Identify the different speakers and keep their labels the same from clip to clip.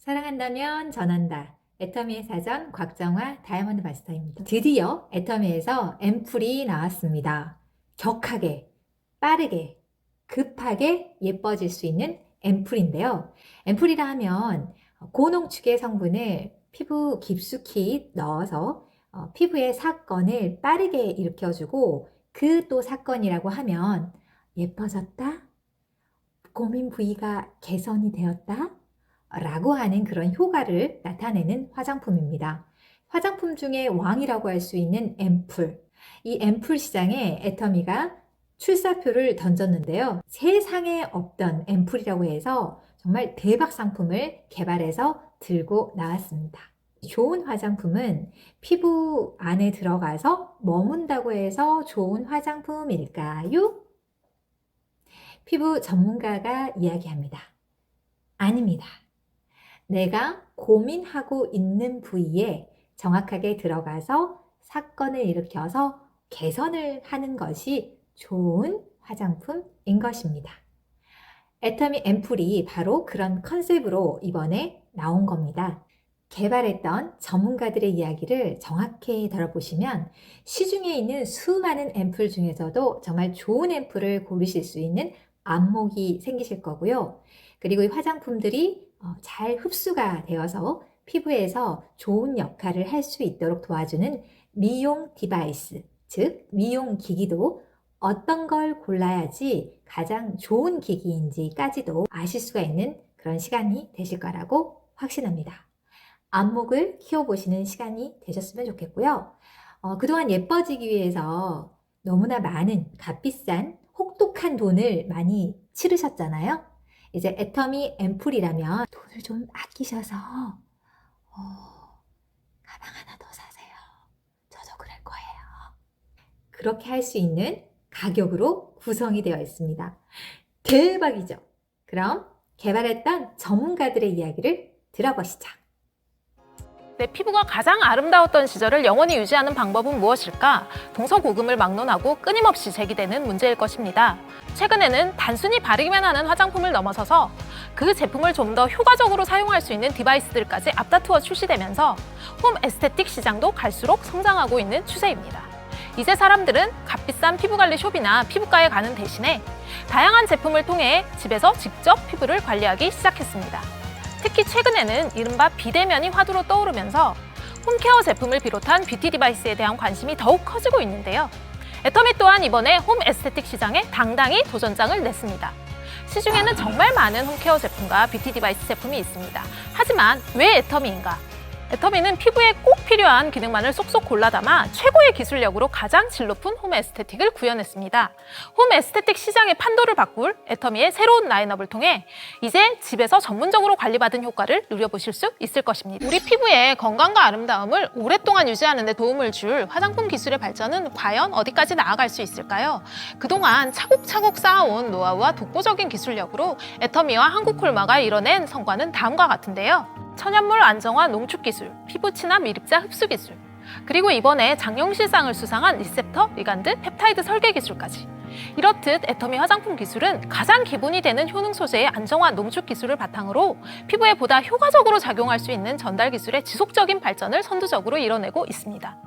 Speaker 1: 사랑한다면 전한다. 애터미의 사전 곽정화 다이아몬드 마스터입니다. 드디어 애터미에서 앰플이 나왔습니다. 격하게, 빠르게, 급하게 예뻐질 수 있는 앰플인데요. 앰플이라 하면 고농축의 성분을 피부 깊숙이 넣어서 피부의 사건을 빠르게 일으켜주고 그 또 사건이라고 하면 예뻐졌다? 고민 부위가 개선이 되었다? 라고 하는 그런 효과를 나타내는 화장품입니다. 화장품 중에 왕이라고 할 수 있는 앰플. 이 앰플 시장에 애터미가 출사표를 던졌는데요. 세상에 없던 앰플이라고 해서 정말 대박 상품을 개발해서 들고 나왔습니다. 좋은 화장품은 피부 안에 들어가서 머문다고 해서 좋은 화장품일까요? 피부 전문가가 이야기합니다. 아닙니다. 내가 고민하고 있는 부위에 정확하게 들어가서 사건을 일으켜서 개선을 하는 것이 좋은 화장품인 것입니다. 애터미 앰플이 바로 그런 컨셉으로 이번에 나온 겁니다. 개발했던 전문가들의 이야기를 정확히 들어보시면 시중에 있는 수많은 앰플 중에서도 정말 좋은 앰플을 고르실 수 있는 안목이 생기실 거고요. 그리고 이 화장품들이 잘 흡수가 되어서 피부에서 좋은 역할을 할 수 있도록 도와주는 미용 디바이스, 즉 미용 기기도 어떤 걸 골라야지 가장 좋은 기기인지까지도 아실 수가 있는 그런 시간이 되실 거라고 확신합니다. 안목을 키워보시는 시간이 되셨으면 좋겠고요. 그동안 예뻐지기 위해서 너무나 많은 값비싼 혹독한 돈을 많이 치르셨잖아요. 이제 애터미 앰플이라면 돈을 좀 아끼셔서 가방 하나 더 사세요. 저도 그럴 거예요. 그렇게 할 수 있는 가격으로 구성이 되어 있습니다. 대박이죠? 그럼 개발했던 전문가들의 이야기를 들어보시죠.
Speaker 2: 내 피부가 가장 아름다웠던 시절을 영원히 유지하는 방법은 무엇일까? 동서고금을 막론하고 끊임없이 제기되는 문제일 것입니다. 최근에는 단순히 바르기만 하는 화장품을 넘어서서 그 제품을 좀 더 효과적으로 사용할 수 있는 디바이스들까지 앞다투어 출시되면서 홈 에스테틱 시장도 갈수록 성장하고 있는 추세입니다. 이제 사람들은 값비싼 피부관리 숍이나 피부과에 가는 대신에 다양한 제품을 통해 집에서 직접 피부를 관리하기 시작했습니다. 특히 최근에는 이른바 비대면이 화두로 떠오르면서 홈케어 제품을 비롯한 뷰티 디바이스에 대한 관심이 더욱 커지고 있는데요. 애터미 또한 이번에 홈 에스테틱 시장에 당당히 도전장을 냈습니다. 시중에는 정말 많은 홈케어 제품과 뷰티 디바이스 제품이 있습니다. 하지만 왜 애터미인가? 애터미는 피부에 꼭 필요한 기능만을 쏙쏙 골라 담아 최고의 기술력으로 가장 질 높은 홈 에스테틱을 구현했습니다. 홈 에스테틱 시장의 판도를 바꿀 애터미의 새로운 라인업을 통해 이제 집에서 전문적으로 관리받은 효과를 누려보실 수 있을 것입니다. 우리 피부의 건강과 아름다움을 오랫동안 유지하는 데 도움을 줄 화장품 기술의 발전은 과연 어디까지 나아갈 수 있을까요? 그동안 차곡차곡 쌓아온 노하우와 독보적인 기술력으로 애터미와 한국콜마가 이뤄낸 성과는 다음과 같은데요. 천연물 안정화 농축 기술, 피부 친화 미립자 흡수 기술, 그리고 이번에 장영실상을 수상한 리셉터, 리간드, 펩타이드 설계 기술까지. 이렇듯 애터미 화장품 기술은 가장 기본이 되는 효능 소재의 안정화 농축 기술을 바탕으로 피부에 보다 효과적으로 작용할 수 있는 전달 기술의 지속적인 발전을 선두적으로 이뤄내고 있습니다.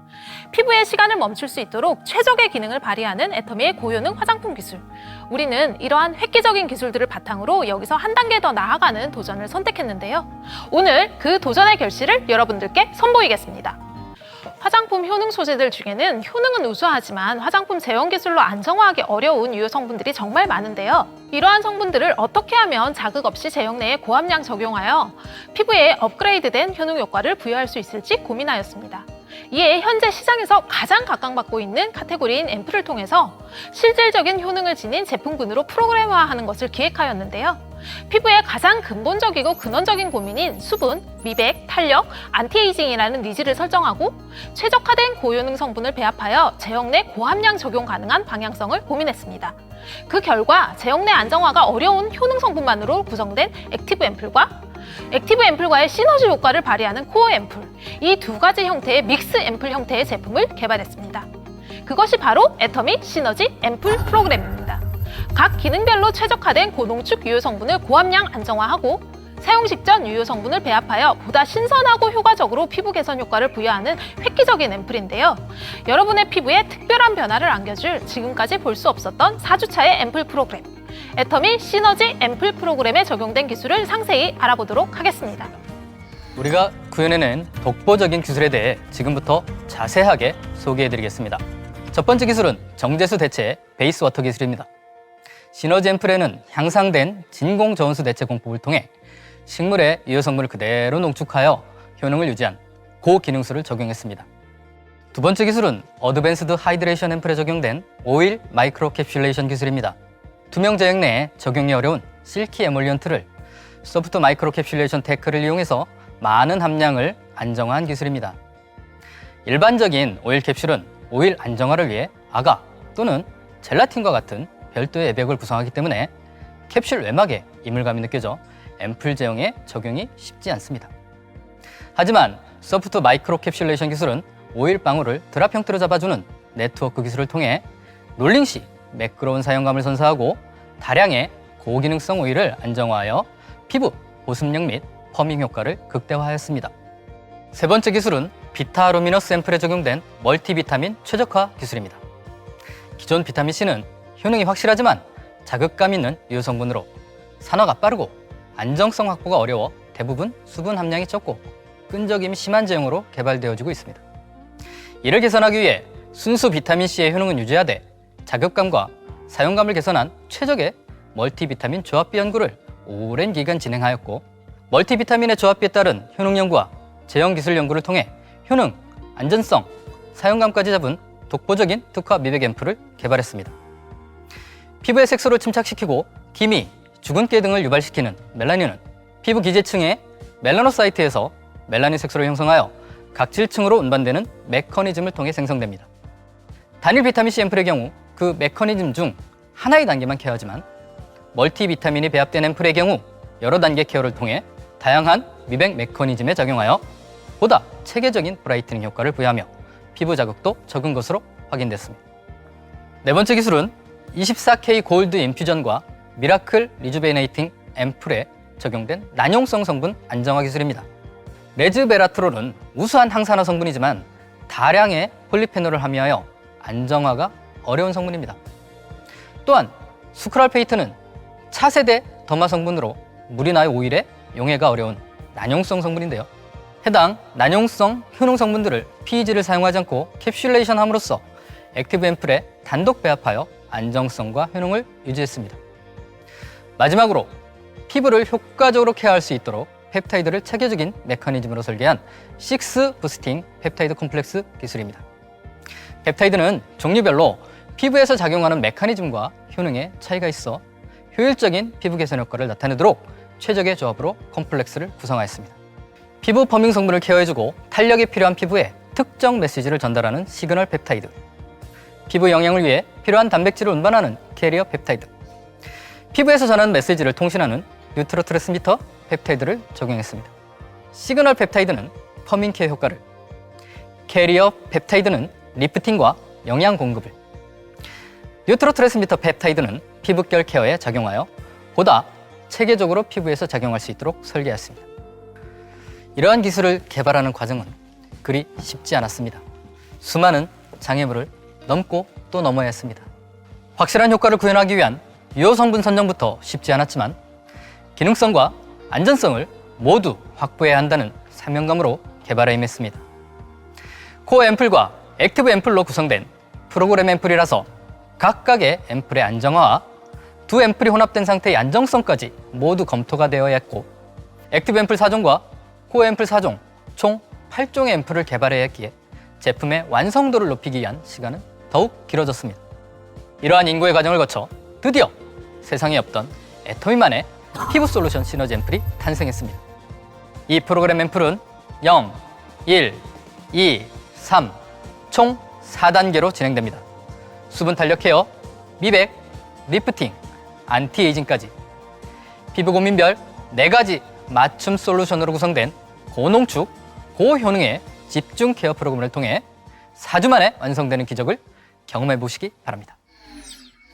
Speaker 2: 피부의 시간을 멈출 수 있도록 최적의 기능을 발휘하는 애터미의 고효능 화장품 기술. 우리는 이러한 획기적인 기술들을 바탕으로 여기서 한 단계 더 나아가는 도전을 선택했는데요. 오늘 그 도전의 결실을 여러분들께 선보이겠습니다. 화장품 효능 소재들 중에는 효능은 우수하지만 화장품 제형 기술로 안정화하기 어려운 유효 성분들이 정말 많은데요. 이러한 성분들을 어떻게 하면 자극 없이 제형 내에 고함량 적용하여 피부에 업그레이드된 효능 효과를 부여할 수 있을지 고민하였습니다. 이에 현재 시장에서 가장 각광받고 있는 카테고리인 앰플을 통해서 실질적인 효능을 지닌 제품군으로 프로그램화하는 것을 기획하였는데요. 피부의 가장 근본적이고 근원적인 고민인 수분, 미백, 탄력, 안티에이징이라는 니즈를 설정하고 최적화된 고효능 성분을 배합하여 제형 내 고함량 적용 가능한 방향성을 고민했습니다. 그 결과 제형 내 안정화가 어려운 효능 성분만으로 구성된 액티브 앰플과 액티브 앰플과의 시너지 효과를 발휘하는 코어 앰플, 이 두 가지 형태의 믹스 앰플 형태의 제품을 개발했습니다. 그것이 바로 애터미 시너지 앰플 프로그램입니다. 각 기능별로 최적화된 고농축 유효 성분을 고함량 안정화하고 사용 직전 유효 성분을 배합하여 보다 신선하고 효과적으로 피부 개선 효과를 부여하는 획기적인 앰플인데요. 여러분의 피부에 특별한 변화를 안겨줄 지금까지 볼 수 없었던 4주차의 앰플 프로그램. 애터미 시너지 앰플 프로그램에 적용된 기술을 상세히 알아보도록 하겠습니다.
Speaker 3: 우리가 구현해낸 독보적인 기술에 대해 지금부터 자세하게 소개해드리겠습니다. 첫 번째 기술은 정제수 대체 베이스 워터 기술입니다. 시너지 앰플에는 향상된 진공 저온수 대체 공법을 통해 식물의 유효 성분을 그대로 농축하여 효능을 유지한 고기능수를 적용했습니다. 두 번째 기술은 어드밴스드 하이드레이션 앰플에 적용된 오일 마이크로 캡슐레이션 기술입니다. 투명 제형 내에 적용이 어려운 실키 에몰리언트를 소프트 마이크로 캡슐레이션 테크를 이용해서 많은 함량을 안정화한 기술입니다. 일반적인 오일 캡슐은 오일 안정화를 위해 아가 또는 젤라틴과 같은 별도의 외벽을 구성하기 때문에 캡슐 외막에 이물감이 느껴져 앰플 제형에 적용이 쉽지 않습니다. 하지만 소프트 마이크로 캡슐레이션 기술은 오일 방울을 드랍 형태로 잡아주는 네트워크 기술을 통해 롤링 시 매끄러운 사용감을 선사하고 다량의 고기능성 오일을 안정화하여 피부 보습력 및 펌밍 효과를 극대화하였습니다. 세 번째 기술은 비타루미너스 앰플에 적용된 멀티비타민 최적화 기술입니다. 기존 비타민C는 효능이 확실하지만 자극감 있는 유효 성분으로 산화가 빠르고 안정성 확보가 어려워 대부분 수분 함량이 적고 끈적임이 심한 제형으로 개발되어지고 있습니다. 이를 개선하기 위해 순수 비타민C의 효능은 유지하되 자극감과 사용감을 개선한 최적의 멀티비타민 조합비 연구를 오랜 기간 진행하였고 멀티비타민의 조합비에 따른 효능 연구와 제형 기술 연구를 통해 효능, 안전성, 사용감까지 잡은 독보적인 특화 미백 앰플을 개발했습니다. 피부의 색소를 침착시키고 기미, 주근깨 등을 유발시키는 멜라닌은 피부 기재층의 멜라노사이트에서 멜라닌 색소를 형성하여 각질층으로 운반되는 메커니즘을 통해 생성됩니다. 단일 비타민C 앰플의 경우 그 메커니즘 중 하나의 단계만 케어하지만 멀티비타민이 배합된 앰플의 경우 여러 단계 케어를 통해 다양한 미백 메커니즘에 작용하여 보다 체계적인 브라이트닝 효과를 부여하며 피부 자극도 적은 것으로 확인됐습니다. 네 번째 기술은 24K 골드 인퓨전과 미라클 리주베네이팅 앰플에 적용된 난용성 성분 안정화 기술입니다. 레즈베라트롤은 우수한 항산화 성분이지만 다량의 폴리페놀을 함유하여 안정화가 어려운 성분입니다. 또한 수크랄페이트는 차세대 더마 성분으로 물이나 오일에 용해가 어려운 난용성 성분인데요. 해당 난용성 효능 성분들을 PEG를 사용하지 않고 캡슐레이션 함으로써 액티브 앰플에 단독 배합하여 안정성과 효능을 유지했습니다. 마지막으로 피부를 효과적으로 케어할 수 있도록 펩타이드를 체계적인 메커니즘으로 설계한 6 부스팅 펩타이드 콤플렉스 기술입니다. 펩타이드는 종류별로 피부에서 작용하는 메커니즘과 효능에 차이가 있어 효율적인 피부 개선 효과를 나타내도록 최적의 조합으로 콤플렉스를 구성하였습니다. 피부 펌밍 성분을 케어해주고 탄력이 필요한 피부에 특정 메시지를 전달하는 시그널 펩타이드, 피부 영양을 위해 필요한 단백질을 운반하는 캐리어 펩타이드, 피부에서 전하는 메시지를 통신하는 뉴트로트랜스미터 펩타이드를 적용했습니다. 시그널 펩타이드는 펌밍 케어 효과를, 캐리어 펩타이드는 리프팅과 영양 공급을, 뉴트로트랜스미터 펩타이드는 피부결 케어에 작용하여 보다 체계적으로 피부에서 작용할 수 있도록 설계했습니다. 이러한 기술을 개발하는 과정은 그리 쉽지 않았습니다. 수많은 장애물을 넘고 또 넘어야 했습니다. 확실한 효과를 구현하기 위한 유효 성분 선정부터 쉽지 않았지만 기능성과 안전성을 모두 확보해야 한다는 사명감으로 개발에 임했습니다. 코어 앰플과 액티브 앰플로 구성된 프로그램 앰플이라서 각각의 앰플의 안정화와 두 앰플이 혼합된 상태의 안정성까지 모두 검토가 되어야 했고 액티브 앰플 4종과 코어 앰플 4종 총 8종의 앰플을 개발해야 했기에 제품의 완성도를 높이기 위한 시간은 더욱 길어졌습니다. 이러한 인고의 과정을 거쳐 드디어 세상에 없던 애터미만의 피부 솔루션 시너지 앰플이 탄생했습니다. 이 프로그램 앰플은 0, 1, 2, 3, 총 4단계로 진행됩니다. 수분 탄력 케어, 미백, 리프팅, 안티에이징까지 피부 고민별 4가지 맞춤 솔루션으로 구성된 고농축, 고효능의 집중 케어 프로그램을 통해 4주 만에 완성되는 기적을 경험해 보시기 바랍니다.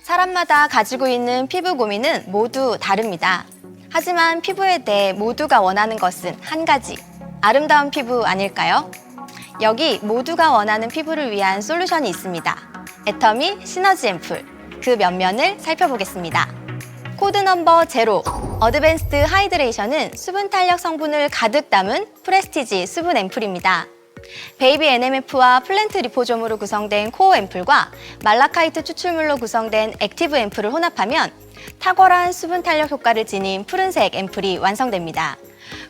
Speaker 4: 사람마다 가지고 있는 피부 고민은 모두 다릅니다. 하지만 피부에 대해 모두가 원하는 것은 한 가지, 아름다운 피부 아닐까요? 여기 모두가 원하는 피부를 위한 솔루션이 있습니다. 애터미 시너지 앰플, 그 면면을 살펴보겠습니다. 코드 넘버 0, 어드밴스드 하이드레이션은 수분 탄력 성분을 가득 담은 프레스티지 수분 앰플입니다. 베이비 NMF와 플랜트 리포솜으로 구성된 코어 앰플과 말라카이트 추출물로 구성된 액티브 앰플을 혼합하면 탁월한 수분 탄력 효과를 지닌 푸른색 앰플이 완성됩니다.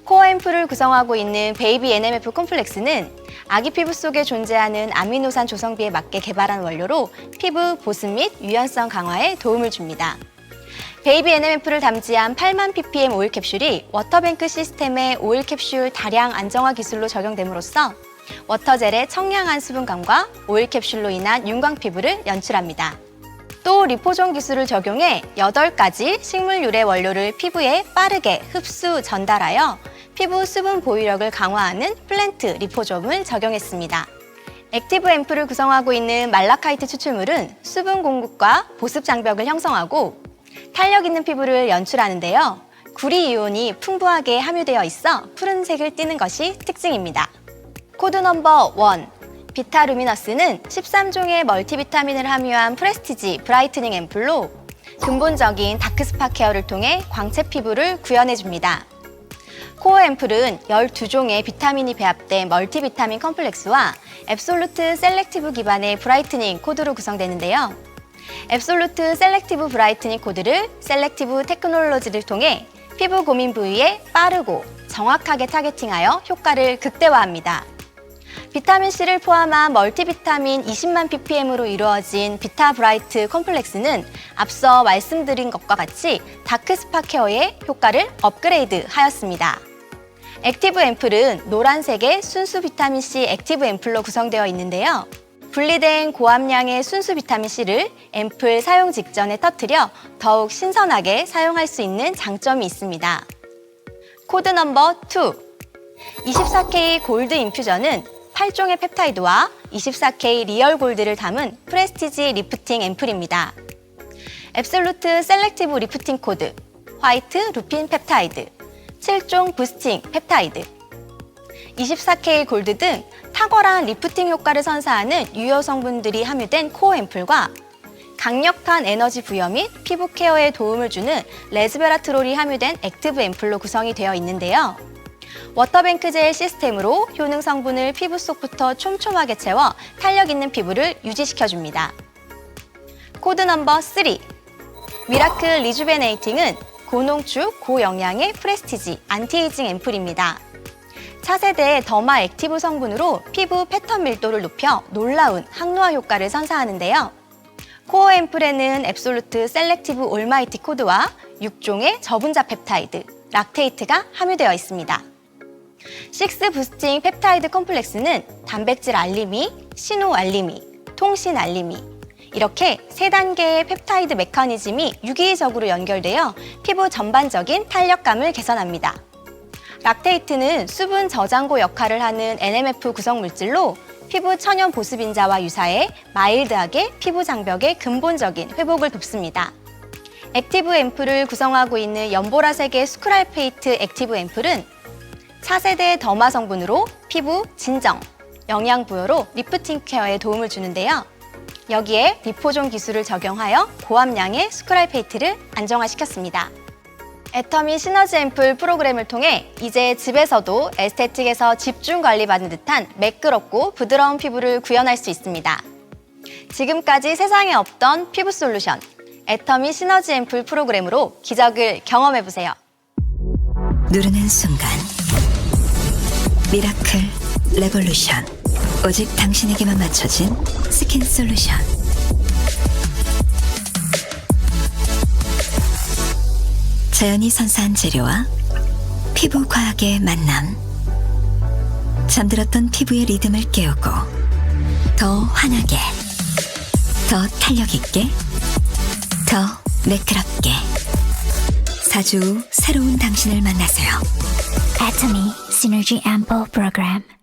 Speaker 4: 코어 앰플을 구성하고 있는 베이비 NMF 콤플렉스는 아기 피부 속에 존재하는 아미노산 조성비에 맞게 개발한 원료로 피부 보습 및 유연성 강화에 도움을 줍니다. 베이비 NMF를 담지한 8만 ppm 오일 캡슐이 워터뱅크 시스템의 오일 캡슐 다량 안정화 기술로 적용됨으로써 워터젤의 청량한 수분감과 오일 캡슐로 인한 윤광 피부를 연출합니다. 또 리포솜 기술을 적용해 8가지 식물 유래 원료를 피부에 빠르게 흡수 전달하여 피부 수분 보유력을 강화하는 플랜트 리포솜을 적용했습니다. 액티브 앰플을 구성하고 있는 말라카이트 추출물은 수분 공급과 보습 장벽을 형성하고 탄력 있는 피부를 연출하는데요. 구리 이온이 풍부하게 함유되어 있어 푸른색을 띠는 것이 특징입니다. 코드 넘버 1, 비타루미너스는 13종의 멀티비타민을 함유한 프레스티지 브라이트닝 앰플로 근본적인 다크스팟 케어를 통해 광채 피부를 구현해줍니다. 코어 앰플은 12종의 비타민이 배합된 멀티비타민 컴플렉스와 앱솔루트 셀렉티브 기반의 브라이트닝 코드로 구성되는데요. 앱솔루트 셀렉티브 브라이트닝 코드를 셀렉티브 테크놀로지를 통해 피부 고민 부위에 빠르고 정확하게 타겟팅하여 효과를 극대화합니다. 비타민C를 포함한 멀티비타민 20만 ppm으로 이루어진 비타 브라이트 컴플렉스는 앞서 말씀드린 것과 같이 다크스팟 케어의 효과를 업그레이드 하였습니다. 액티브 앰플은 노란색의 순수 비타민C 액티브 앰플로 구성되어 있는데요. 분리된 고함량의 순수 비타민C를 앰플 사용 직전에 터뜨려 더욱 신선하게 사용할 수 있는 장점이 있습니다. 코드 넘버 2, 24K 골드 인퓨전은 8종의 펩타이드와 24K 리얼 골드를 담은 프레스티지 리프팅 앰플입니다. 앱솔루트 셀렉티브 리프팅 코드, 화이트 루핀 펩타이드, 7종 부스팅 펩타이드, 24K 골드 등 탁월한 리프팅 효과를 선사하는 유효 성분들이 함유된 코어 앰플과 강력한 에너지 부여 및 피부 케어에 도움을 주는 레즈베라트롤이 함유된 액티브 앰플로 구성이 되어 있는데요. 워터뱅크 젤 시스템으로 효능 성분을 피부 속부터 촘촘하게 채워 탄력 있는 피부를 유지시켜줍니다. 코드 넘버 3, 미라클 리주베네이팅은 고농축, 고영양의 프레스티지 안티에이징 앰플입니다. 차세대 더마 액티브 성분으로 피부 패턴 밀도를 높여 놀라운 항노화 효과를 선사하는데요. 코어 앰플에는 앱솔루트 셀렉티브 올마이티 코드와 6종의 저분자 펩타이드, 락테이트가 함유되어 있습니다. 6 부스팅 펩타이드 컴플렉스는 단백질 알림이, 신호 알림이, 통신 알림이 이렇게 3단계의 펩타이드 메커니즘이 유기적으로 연결되어 피부 전반적인 탄력감을 개선합니다. 락테이트는 수분 저장고 역할을 하는 NMF 구성 물질로 피부 천연 보습인자와 유사해 마일드하게 피부 장벽의 근본적인 회복을 돕습니다. 액티브 앰플을 구성하고 있는 연보라색의 스크랄페이트 액티브 앰플은 차세대 더마 성분으로 피부 진정, 영양 부여로 리프팅 케어에 도움을 주는데요. 여기에 리포솜 기술을 적용하여 고함량의 스크랄페이트를 안정화시켰습니다. 애터미 시너지 앰플 프로그램을 통해 이제 집에서도 에스테틱에서 집중 관리받는 듯한 매끄럽고 부드러운 피부를 구현할 수 있습니다. 지금까지 세상에 없던 피부 솔루션, 애터미 시너지 앰플 프로그램으로 기적을 경험해보세요.
Speaker 5: 누르는 순간 미라클 레볼루션, 오직 당신에게만 맞춰진 스킨 솔루션. 자연이 선사한 재료와 피부 과학의 만남. 잠들었던 피부의 리듬을 깨우고 더 환하게, 더 탄력 있게, 더 매끄럽게 4주 후 새로운 당신을 만나세요.
Speaker 6: Atomy Synergy Ample Program.